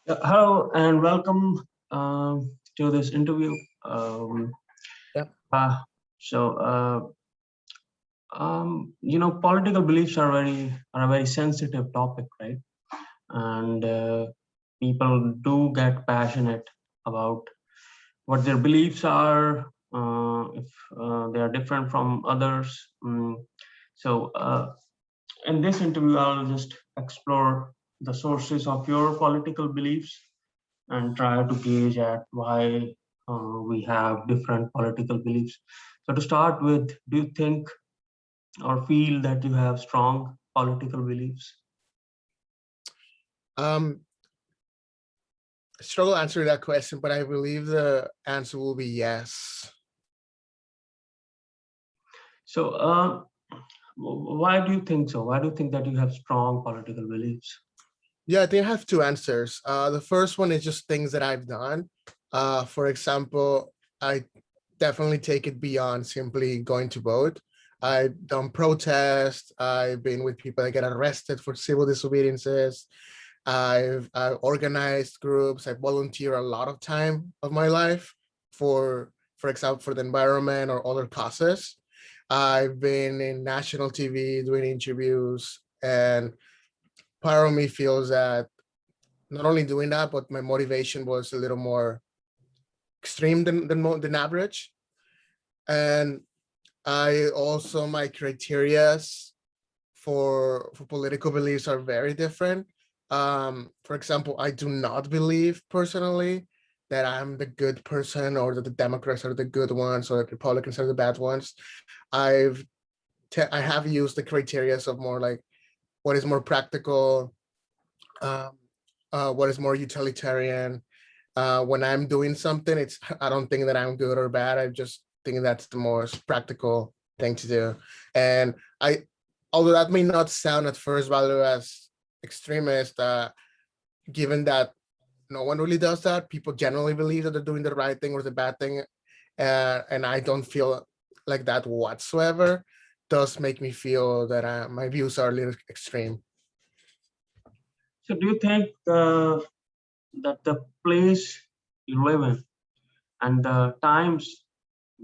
Hello and welcome to this interview. Yep. Uh, so, Political beliefs are a very sensitive topic, right? And people do get passionate about what their beliefs are, if they are different from others. So, in this interview, I'll just explore the sources of your political beliefs and try to gauge at why we have different political beliefs. So to start with, do you think or feel that you have strong political beliefs? I struggle answering that question, but I believe the answer will be yes. So why do you think so? Why do you think that you have strong political beliefs? Yeah, I think I have two answers. The first one is just things that I've done. For example, I definitely take it beyond simply going to vote. I've done protests. I've been with people that get arrested for civil disobediences. I've organized groups. I volunteer a lot of time of my life for example, for the environment or other causes. I've been in national TV doing interviews, and part of me feels that not only doing that, but my motivation was a little more extreme than average. And I also, my criterias for political beliefs are very different. For example, I do not believe personally that I'm the good person or that the Democrats are the good ones or the Republicans are the bad ones. I have used the criterias of more like what is more practical, um, what is more utilitarian. When I'm doing something, I don't think that I'm good or bad. I just think that's the most practical thing to do. And although that may not sound at first value as extremist, given that no one really does that, people generally believe that they're doing the right thing or the bad thing, and I don't feel like that whatsoever. Does make me feel that my views are a little extreme. So do you think that the place you live in and the times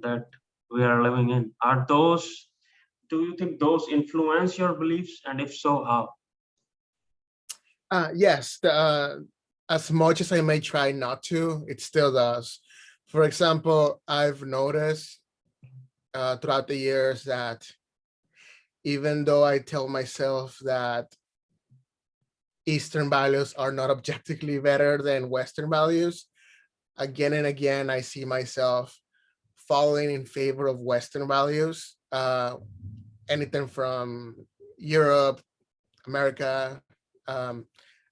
that we are living in are those? Do you think those influence your beliefs, and if so, how? Yes, as much as I may try not to, it still does. For example, I've noticed throughout the years that even though I tell myself that Eastern values are not objectively better than Western values, again and again, I see myself falling in favor of Western values. Anything from Europe, America. Um,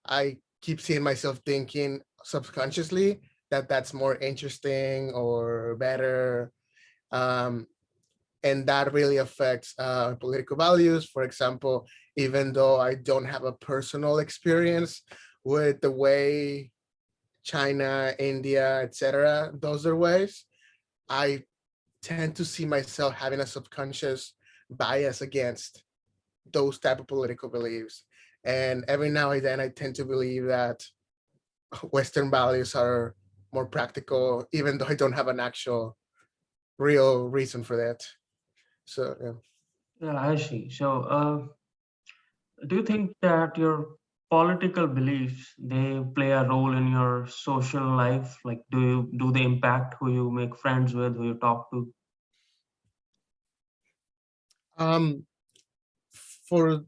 I keep seeing myself thinking subconsciously that that's more interesting or better. Um, and that really affects political values. For example, even though I don't have a personal experience with the way China, India, etc., does their ways, I tend to see myself having a subconscious bias against those type of political beliefs. And every now and then I tend to believe that Western values are more practical, even though I don't have an actual real reason for that. So yeah. Yeah, I see. So do you think that your political beliefs they play a role in your social life? Like, do they impact who you make friends with, who you talk to? Um, for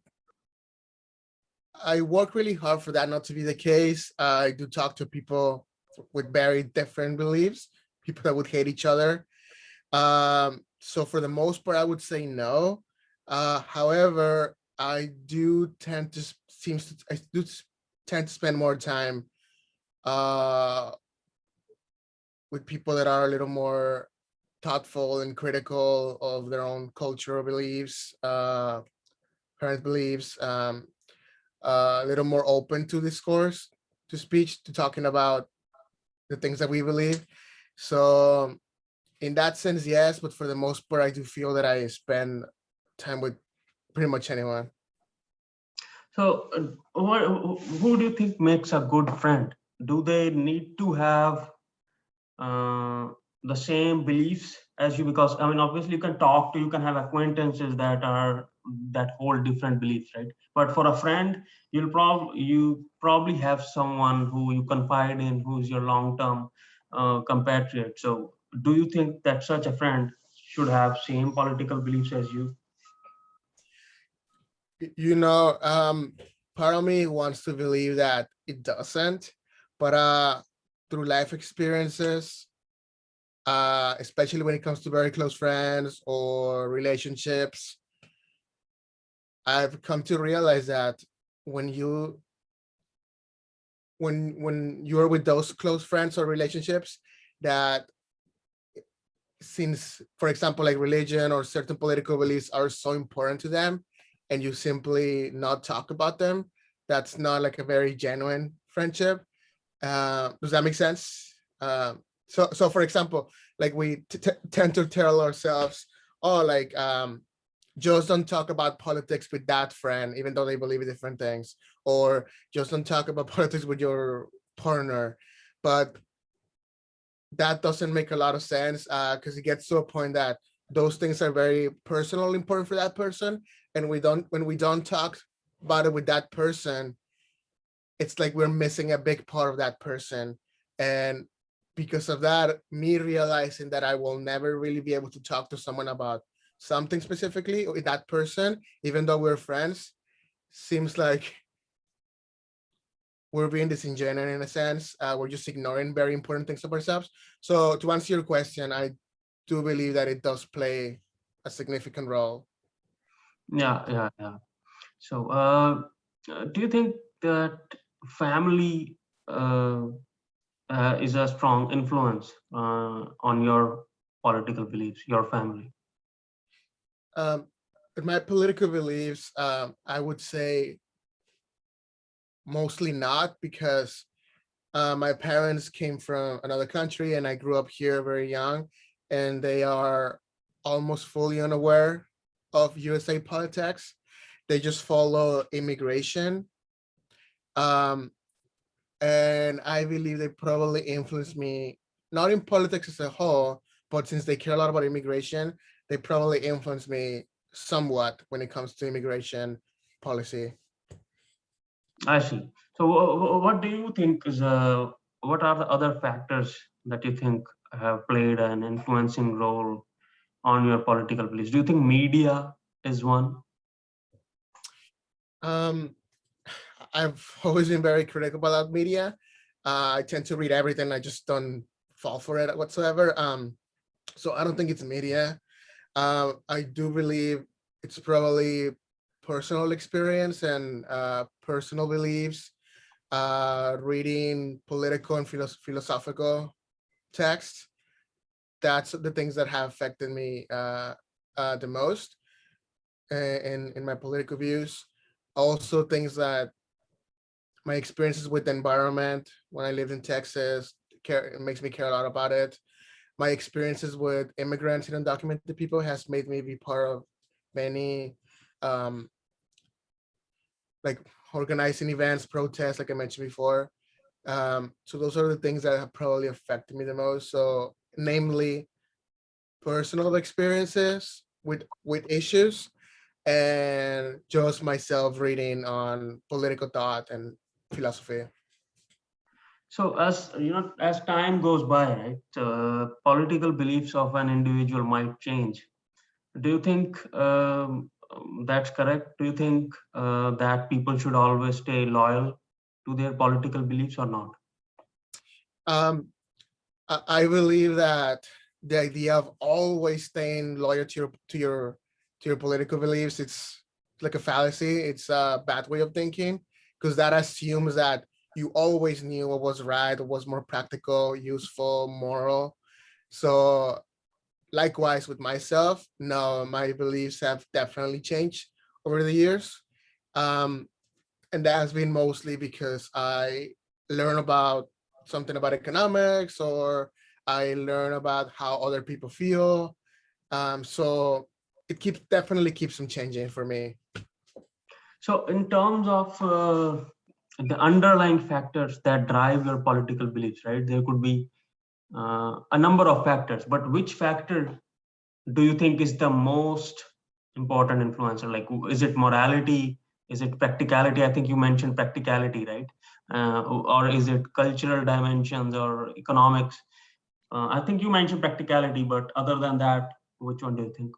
I work really hard for that not to be the case. I do talk to people with very different beliefs, people that would hate each other. So for the most part, I would say no. However, I do tend to spend more time uh, with people that are a little more thoughtful and critical of their own cultural beliefs, current beliefs, a little more open to discourse, to speech, to talking about the things that we believe. So in that sense, yes, but for the most part, I do feel that I spend time with pretty much anyone. So, who do you think makes a good friend? do they need to have uh, the same beliefs as you? Because I mean, obviously you can talk to, you can have acquaintances that hold different beliefs, right? But for a friend, you probably have someone who you confide in, who's your long-term compatriot. So do you think that such a friend should have same political beliefs as you? You know, part of me wants to believe that it doesn't, but through life experiences, especially when it comes to very close friends or relationships, I've come to realize that when you when you're with those close friends or relationships, that since, for example, like religion or certain political beliefs are so important to them, and you simply not talk about them, that's not like a very genuine friendship. Does that make sense? So for example, like we tend to tell ourselves, oh, like just don't talk about politics with that friend, even though they believe in different things, or just don't talk about politics with your partner. But that doesn't make a lot of sense, because it gets to a point that those things are very personal, important for that person, and when we don't talk about it with that person, it's like we're missing a big part of that person. And because of that, me realizing that I will never really be able to talk to someone about something specifically with that person, even though we're friends, seems like we're being disingenuous in a sense. We're just ignoring very important things of ourselves. So to answer your question, I do believe that it does play a significant role. Yeah. So do you think that family is a strong influence on your political beliefs, your family? Um, with my political beliefs, I would say mostly not, because my parents came from another country and I grew up here very young, and they are almost fully unaware of USA politics. They just follow immigration. Um, and I believe they probably influenced me, not in politics as a whole, but since they care a lot about immigration, they probably influenced me somewhat when it comes to immigration policy. I see. So what do you think is what are the other factors that you think have played an influencing role on your political beliefs? Do you think media is one? Um, I've always been very critical about media. I tend to read everything. I just don't fall for it whatsoever. So I don't think it's media. I do believe it's probably personal experience and personal beliefs. Reading political and philosophical texts. That's the things that have affected me the most in my political views. Also, things that my experiences with the environment when I lived in Texas it makes me care a lot about it. My experiences with immigrants and undocumented people has made me be part of many um, like organizing events, protests, like I mentioned before. So those are the things that have probably affected me the most. So namely personal experiences with issues, and just myself reading on political thought and philosophy. So as you know, as time goes by, right, political beliefs of an individual might change. Do you think that's correct? Do you think that people should always stay loyal to their political beliefs or not? Um, I believe that the idea of always staying loyal to your political beliefs, it's like a fallacy. It's a bad way of thinking, because that assumes that you always knew what was right, what was more practical, useful, moral. So likewise with myself, no, my beliefs have definitely changed over the years. Um, and that has been mostly because I learn about something about economics, or I learn about how other people feel. So it definitely keeps them changing for me. So in terms of the underlying factors that drive your political beliefs, right? There could be a number of factors, but which factor do you think is the most important influencer? Like, is it morality? Is it practicality? I think you mentioned practicality, right? Or is it cultural dimensions or economics? I think you mentioned practicality, but other than that, which one do you think?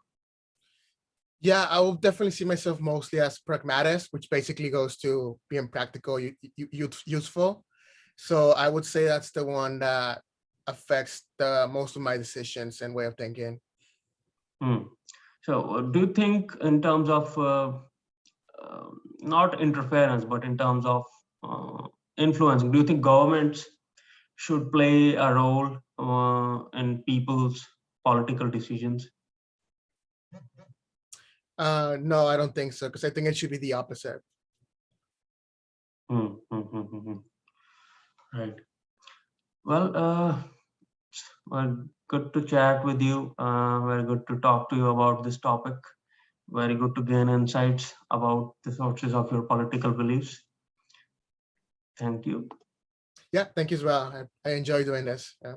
Yeah, I will definitely see myself mostly as pragmatist, which basically goes to being practical, useful. So I would say that's the one that affects the most of my decisions and way of thinking. So, do you think in terms of not interference, but in terms of influencing, do you think governments should play a role in people's political decisions? No, I don't think so, because I think it should be the opposite. Right. Well, good to chat with you. Very good to talk to you about this topic. Very good to gain insights about the sources of your political beliefs. Thank you. Yeah, thank you as well. I enjoy doing this. Yeah.